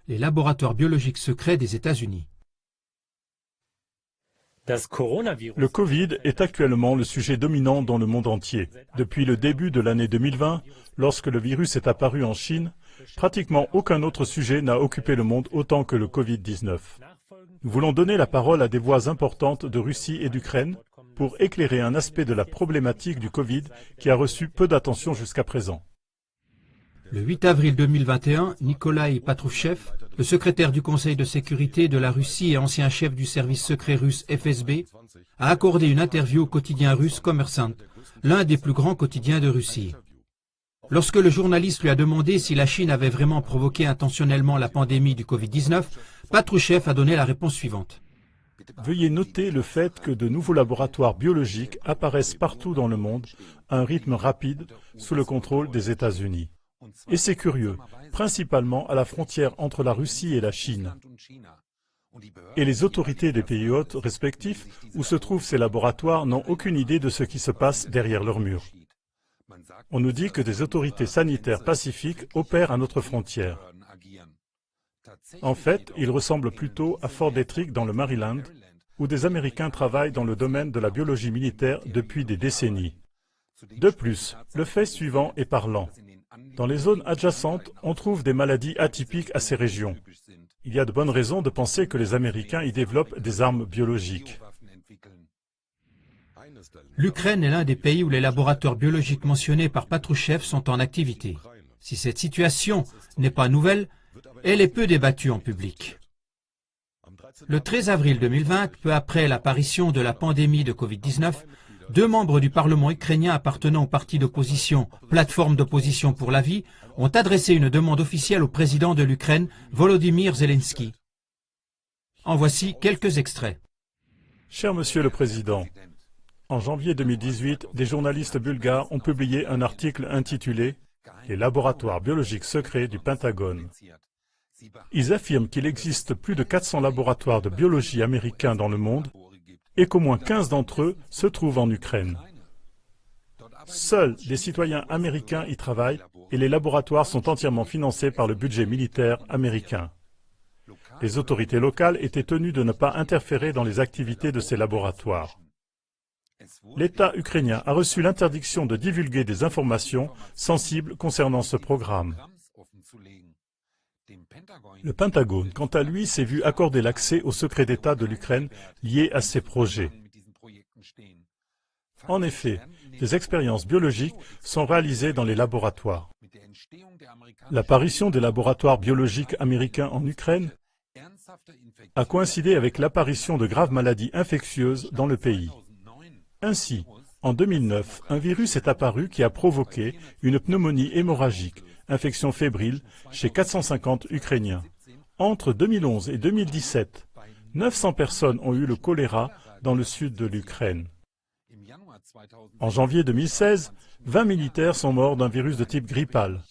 les laboratoires biologiques secrets des États-Unis. Le Covid est actuellement le sujet dominant dans le monde entier. Depuis le début de l'année 2020, lorsque le virus est apparu en Chine, pratiquement aucun autre sujet n'a occupé le monde autant que le Covid-19. Nous voulons donner la parole à des voix importantes de Russie et d'Ukraine pour éclairer un aspect de la problématique du Covid qui a reçu peu d'attention jusqu'à présent. Le 8 avril 2021, Nikolai Patrouchev, le secrétaire du Conseil de sécurité de la Russie et ancien chef du service secret russe FSB, a accordé une interview au quotidien russe Kommersant, l'un des plus grands quotidiens de Russie. Lorsque le journaliste lui a demandé si la Chine avait vraiment provoqué intentionnellement la pandémie du Covid-19, Patrouchev a donné la réponse suivante. Veuillez noter le fait que de nouveaux laboratoires biologiques apparaissent partout dans le monde à un rythme rapide sous le contrôle des États-Unis. Et c'est curieux, principalement à la frontière entre la Russie et la Chine. Et les autorités des pays hôtes respectifs où se trouvent ces laboratoires n'ont aucune idée de ce qui se passe derrière leurs murs. On nous dit que des autorités sanitaires pacifiques opèrent à notre frontière. En fait, ils ressemblent plutôt à Fort Detrick dans le Maryland, où des Américains travaillent dans le domaine de la biologie militaire depuis des décennies. De plus, le fait suivant est parlant. Dans les zones adjacentes, on trouve des maladies atypiques à ces régions. Il y a de bonnes raisons de penser que les Américains y développent des armes biologiques. L'Ukraine est l'un des pays où les laboratoires biologiques mentionnés par Patrouchev sont en activité. Si cette situation n'est pas nouvelle, elle est peu débattue en public. Le 13 avril 2020, peu après l'apparition de la pandémie de Covid-19, deux membres du Parlement ukrainien appartenant au parti d'opposition Plateforme d'opposition pour la vie ont adressé une demande officielle au président de l'Ukraine, Volodymyr Zelensky. En voici quelques extraits. Cher Monsieur le Président, en janvier 2018, des journalistes bulgares ont publié un article intitulé « Les laboratoires biologiques secrets du Pentagone ». Ils affirment qu'il existe plus de 400 laboratoires de biologie américains dans le monde et qu'au moins 15 d'entre eux se trouvent en Ukraine. Seuls des citoyens américains y travaillent et les laboratoires sont entièrement financés par le budget militaire américain. Les autorités locales étaient tenues de ne pas interférer dans les activités de ces laboratoires. L'État ukrainien a reçu l'interdiction de divulguer des informations sensibles concernant ce programme. Le Pentagone, quant à lui, s'est vu accorder l'accès au secret d'État de l'Ukraine lié à ces projets. En effet, des expériences biologiques sont réalisées dans les laboratoires. L'apparition des laboratoires biologiques américains en Ukraine a coïncidé avec l'apparition de graves maladies infectieuses dans le pays. Ainsi, en 2009, un virus est apparu qui a provoqué une pneumonie hémorragique, infection fébrile, chez 450 Ukrainiens. Entre 2011 et 2017, 900 personnes ont eu le choléra dans le sud de l'Ukraine. En janvier 2016, 20 militaires sont morts d'un virus de type grippal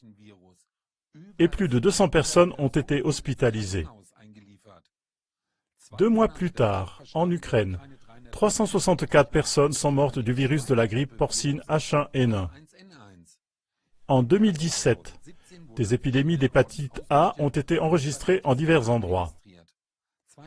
et plus de 200 personnes ont été hospitalisées. 2 mois plus tard, en Ukraine, 364 personnes sont mortes du virus de la grippe porcine H1N1. En 2017, des épidémies d'hépatite A ont été enregistrées en divers endroits.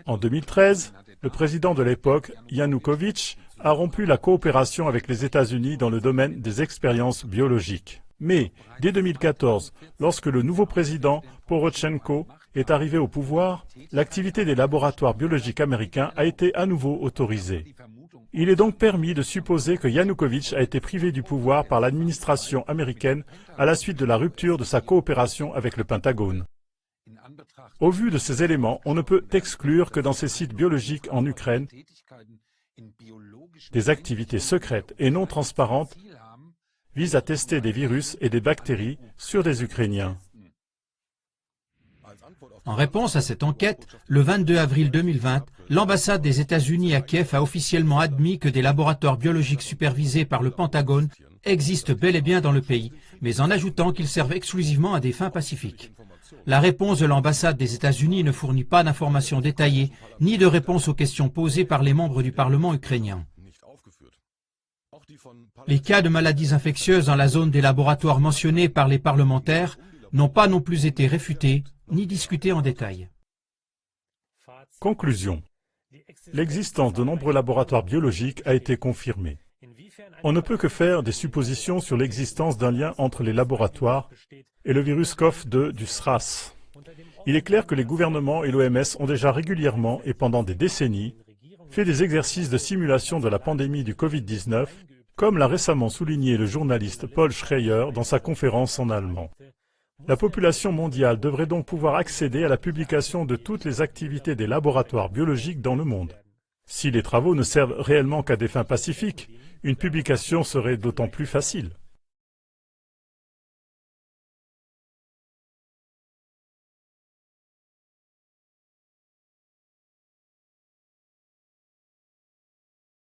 En 2013, le président de l'époque, Yanukovych, a rompu la coopération avec les États-Unis dans le domaine des expériences biologiques. Mais, dès 2014, lorsque le nouveau président, Porochenko, est arrivé au pouvoir, l'activité des laboratoires biologiques américains a été à nouveau autorisée. Il est donc permis de supposer que Yanukovych a été privé du pouvoir par l'administration américaine à la suite de la rupture de sa coopération avec le Pentagone. Au vu de ces éléments, on ne peut exclure que dans ces sites biologiques en Ukraine, des activités secrètes et non transparentes visent à tester des virus et des bactéries sur des Ukrainiens. En réponse à cette enquête, le 22 avril 2020, l'ambassade des États-Unis à Kiev a officiellement admis que des laboratoires biologiques supervisés par le Pentagone existent bel et bien dans le pays, mais en ajoutant qu'ils servent exclusivement à des fins pacifiques. La réponse de l'ambassade des États-Unis ne fournit pas d'informations détaillées, ni de réponse aux questions posées par les membres du Parlement ukrainien. Les cas de maladies infectieuses dans la zone des laboratoires mentionnés par les parlementaires n'ont pas non plus été réfutés ni discuter en détail. Conclusion. L'existence de nombreux laboratoires biologiques a été confirmée. On ne peut que faire des suppositions sur l'existence d'un lien entre les laboratoires et le virus COV-2 du SRAS. Il est clair que les gouvernements et l'OMS ont déjà régulièrement et pendant des décennies fait des exercices de simulation de la pandémie du Covid-19, comme l'a récemment souligné le journaliste Paul Schreier dans sa conférence en allemand. La population mondiale devrait donc pouvoir accéder à la publication de toutes les activités des laboratoires biologiques dans le monde. Si les travaux ne servent réellement qu'à des fins pacifiques, une publication serait d'autant plus facile.